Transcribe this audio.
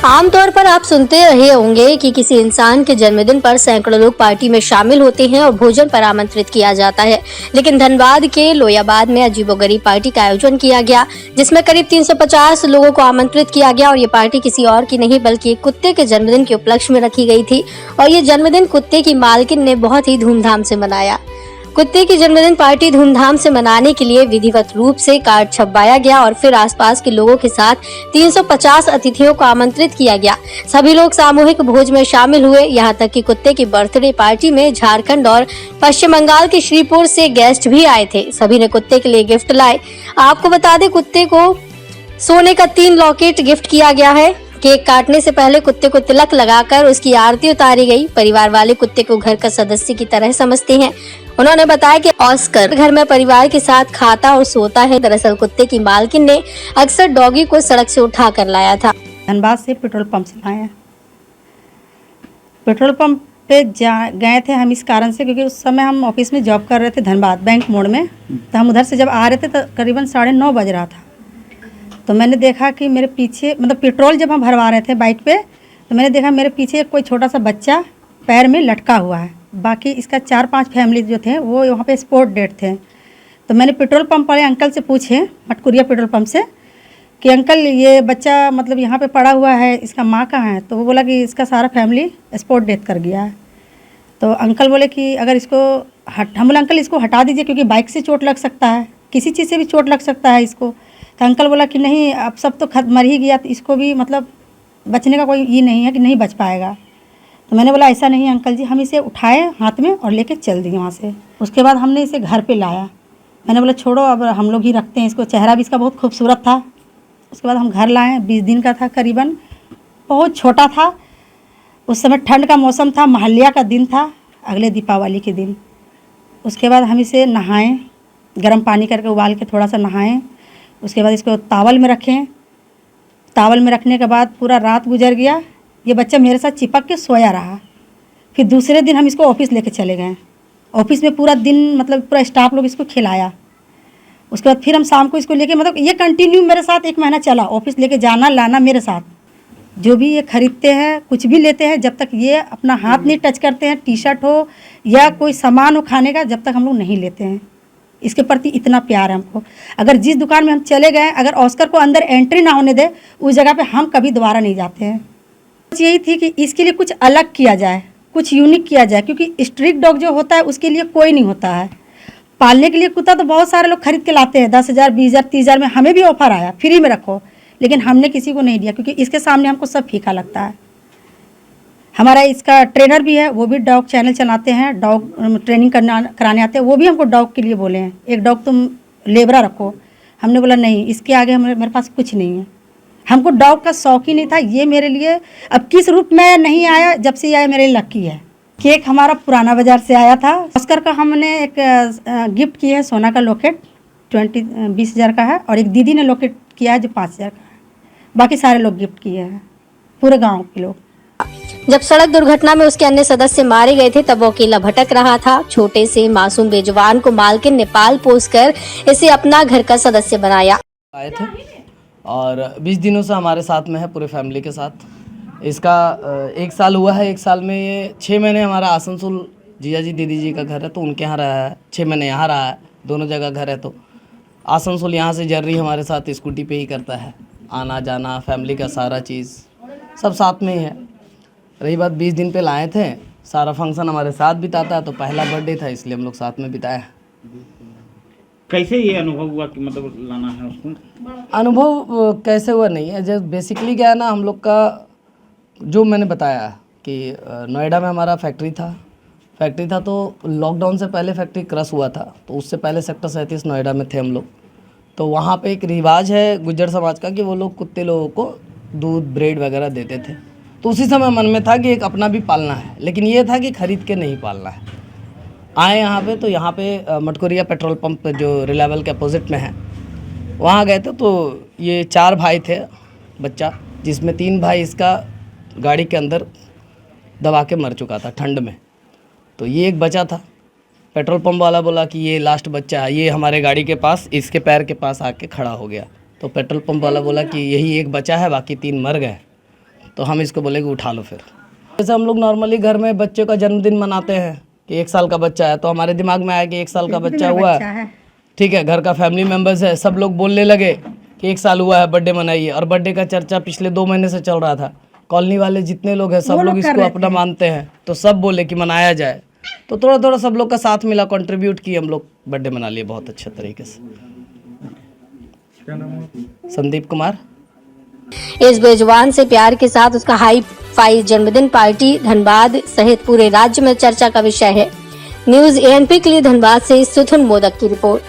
आमतौर पर आप सुनते रहे होंगे कि किसी इंसान के जन्मदिन पर सैकड़ों लोग पार्टी में शामिल होते हैं और भोजन पर आमंत्रित किया जाता है। लेकिन धनबाद के लोयाबाद में अजीबोगरीब पार्टी का आयोजन किया गया, जिसमें करीब 350 लोगों को आमंत्रित किया गया और ये पार्टी किसी और की नहीं बल्कि एक कुत्ते के जन्मदिन के उपलक्ष्य में रखी गई थी। और ये जन्मदिन कुत्ते की मालकिन ने बहुत ही धूमधाम से मनाया। कुत्ते की जन्मदिन पार्टी धूमधाम से मनाने के लिए विधिवत रूप से कार्ड छपवाया गया और फिर आसपास के लोगों के साथ 350 अतिथियों को आमंत्रित किया गया। सभी लोग सामूहिक भोज में शामिल हुए। यहाँ तक कि कुत्ते की बर्थडे पार्टी में झारखंड और पश्चिम बंगाल के श्रीपुर से गेस्ट भी आए थे। सभी ने कुत्ते के लिए गिफ्ट लाए। आपको बता दें, कुत्ते को सोने का 3 लॉकेट गिफ्ट किया गया है। केक काटने से पहले कुत्ते को तिलक लगाकर उसकी आरती उतारी गई। परिवार वाले कुत्ते को घर का सदस्य की तरह समझते हैं। उन्होंने बताया कि ऑस्कर घर में परिवार के साथ खाता और सोता है। दरअसल कुत्ते की मालकिन ने अक्सर डॉगी को सड़क से उठा कर लाया था। धनबाद से पेट्रोल पंप से लाए हैं। पेट्रोल पंप पे गए थे हम इस कारण से क्योंकि उस समय हम ऑफिस में जॉब कर रहे थे धनबाद बैंक मोड़ में। तो हम उधर से जब आ रहे थे तो करीबन 9:30 बज रहा था। तो मैंने देखा कि मेरे पीछे मतलब पेट्रोल जब हम भरवा रहे थे बाइक पे, तो मैंने देखा मेरे पीछे कोई छोटा सा बच्चा पैर में लटका हुआ है। बाकी इसका 4-5 फैमिली जो थे वो वहाँ पे स्पॉट डेड थे। तो मैंने पेट्रोल पंप वाले अंकल से पूछे, मटकुरिया पेट्रोल पंप से, कि अंकल ये बच्चा मतलब यहाँ पे पड़ा हुआ है, इसका माँ कहाँ है? तो वो बोला कि इसका सारा फैमिली स्पॉट डेथ कर गया है। तो अंकल बोले कि अगर इसको हम बोले अंकल इसको हटा दीजिए क्योंकि बाइक से चोट लग सकता है, किसी चीज़ से भी चोट लग सकता है इसको। तो अंकल बोला कि नहीं, अब सब तो मर ही गया, तो इसको भी मतलब बचने का कोई ये नहीं है कि नहीं बच पाएगा। तो मैंने बोला ऐसा नहीं अंकल जी, हम इसे उठाए हाथ में और लेके चल दिए वहाँ से। उसके बाद हमने इसे घर पे लाया। मैंने बोला छोड़ो अब हम लोग ही रखते हैं इसको, चेहरा भी इसका बहुत खूबसूरत था। उसके बाद हम घर लाए। 20 दिन का था करीबन, बहुत छोटा था। उस समय ठंड का मौसम था, महल्लिया का दिन था, अगले दीपावली के दिन। उसके बाद हम इसे नहाएं, गर्म पानी करके उबाल के थोड़ा सा नहाएं। उसके बाद इसको तावल में रखें। तावल में रखने के बाद पूरा रात गुजर गया। ये बच्चा मेरे साथ चिपक के सोया रहा। फिर दूसरे दिन हम इसको ऑफिस लेके चले गए। ऑफिस में पूरा दिन मतलब पूरा स्टाफ लोग इसको खिलाया। उसके बाद फिर हम शाम को इसको लेके मतलब ये कंटिन्यू मेरे साथ 1 महीना चला। ऑफिस लेके जाना लाना मेरे साथ। जो भी ये खरीदते हैं, कुछ भी लेते हैं, जब तक ये अपना हाथ नहीं टच करते हैं, टी शर्ट हो या कोई सामान हो खाने का, जब तक हम लोग नहीं लेते हैं। इसके प्रति इतना प्यार है हमको। अगर जिस दुकान में हम चले गए, अगर ऑस्कर को अंदर एंट्री ना होने दे, उस जगह पे हम कभी दोबारा नहीं जाते हैं। यही थी कि इसके लिए कुछ अलग किया जाए, कुछ यूनिक किया जाए, क्योंकि स्ट्रीट डॉग जो होता है उसके लिए कोई नहीं होता है। पालने के लिए कुत्ता तो बहुत सारे लोग खरीद के लाते हैं, 10,000 20,000 30,000 में। हमें भी ऑफर आया फ्री में रखो, लेकिन हमने किसी को नहीं दिया क्योंकि इसके सामने हमको सब फीका लगता है। हमारा इसका ट्रेनर भी है, वो भी डॉग चैनल चलाते हैं, डॉग ट्रेनिंग कराने आते हैं। वो भी हमको डॉग के लिए बोले हैं, एक डॉग तुम लेबरा रखो। हमने बोला नहीं, इसके आगे मेरे पास कुछ नहीं है। हमको डॉग का शौक ही नहीं था। ये मेरे लिए अब किस रूप में नहीं आया, जब से आया मेरे लिए लकी है। केक हमारा पुराना बाजार से आया था। ऑस्कर का हमने एक गिफ्ट किया है, सोना का लॉकेट 20,000 का है, और एक दीदी ने लॉकेट किया है जो 5,000 का है। बाकी सारे लोग गिफ्ट किए हैं, पूरे गाँव के लोग। जब सड़क दुर्घटना में उसके अन्य सदस्य मारे गए थे, तब वो अकेला भटक रहा था। छोटे से मासूम बेजुबान को मालकिन ने पाल पोस कर इसे अपना घर का सदस्य बनाया। आए थे और 20 दिनों से हमारे साथ में है, पूरे फैमिली के साथ। इसका 1 साल हुआ है। 1 साल में ये 6 महीने हमारा आसनसोल जीजा जी दीदी जी का घर है, तो उनके यहाँ रहा है। 6 महीने यहाँ रहा है, दोनों जगह घर है। तो आसनसोल यहाँ से जर्नी हमारे साथ स्कूटी पे ही करता है, आना जाना, फैमिली का सारा चीज़ सब साथ में ही है। रही बात 20 दिन पे लाए थे, सारा फंक्शन हमारे साथ बिताता है। तो पहला बर्थडे था इसलिए हम लोग साथ में बिताए। कैसे ये अनुभव हुआ कि मतलब लाना है उसको? अनुभव कैसे हुआ नहीं है, जब बेसिकली क्या है ना, हम लोग का जो मैंने बताया कि नोएडा में हमारा फैक्ट्री था। तो लॉकडाउन से पहले फैक्ट्री क्रश हुआ था, तो उससे पहले सेक्टर 37 नोएडा में थे हम लोग। तो वहाँ पे एक रिवाज है गुज्जर समाज का कि वो लोग कुत्ते लोगों को दूध ब्रेड वगैरह देते थे। तो उसी समय मन में था कि एक अपना भी पालना है, लेकिन ये था कि खरीद के नहीं पालना है। आए यहाँ पे, तो यहाँ पे मटकुरिया पेट्रोल पंप जो रिलायबल के अपोजिट में है, वहाँ गए थे। तो ये 4 भाई थे बच्चा, जिसमें 3 भाई इसका गाड़ी के अंदर दबा के मर चुका था ठंड में। तो ये एक बचा था। पेट्रोल पंप वाला बोला कि ये लास्ट बच्चा है, ये हमारे गाड़ी के पास इसके पैर के पास आके खड़ा हो गया। तो पेट्रोल पंप वाला बोला कि यही एक बचा है, बाकी 3 मर गए। तो हम इसको बोले कि उठा लो फिर। जैसे हम लोग नॉर्मली घर में बच्चों का जन्मदिन मनाते हैं कि 1 साल का बच्चा है, तो हमारे दिमाग में आया कि 1 साल का बच्चा हुआ है, ठीक है, घर का फैमिली मेम्बर्स है, सब लोग बोलने लगे कि 1 साल हुआ है, बर्थडे मनाइए। और बर्थडे का चर्चा पिछले 2 महीने से चल रहा था। कॉलोनी वाले जितने लोग हैं सब लोग इसको अपना मानते हैं, तो सब बोले कि मनाया जाए। तो थोड़ा थोड़ा सब लोग का साथ मिला, कंट्रीब्यूट किए, हम लोग बर्थडे मना लिए बहुत अच्छे तरीके से। संदीप कुमार। इस बेजुबान से प्यार के साथ उसका हाई फाई जन्मदिन पार्टी धनबाद सहित पूरे राज्य में चर्चा का विषय है। न्यूज एएनपी के लिए धनबाद से सुथुन मोदक की रिपोर्ट।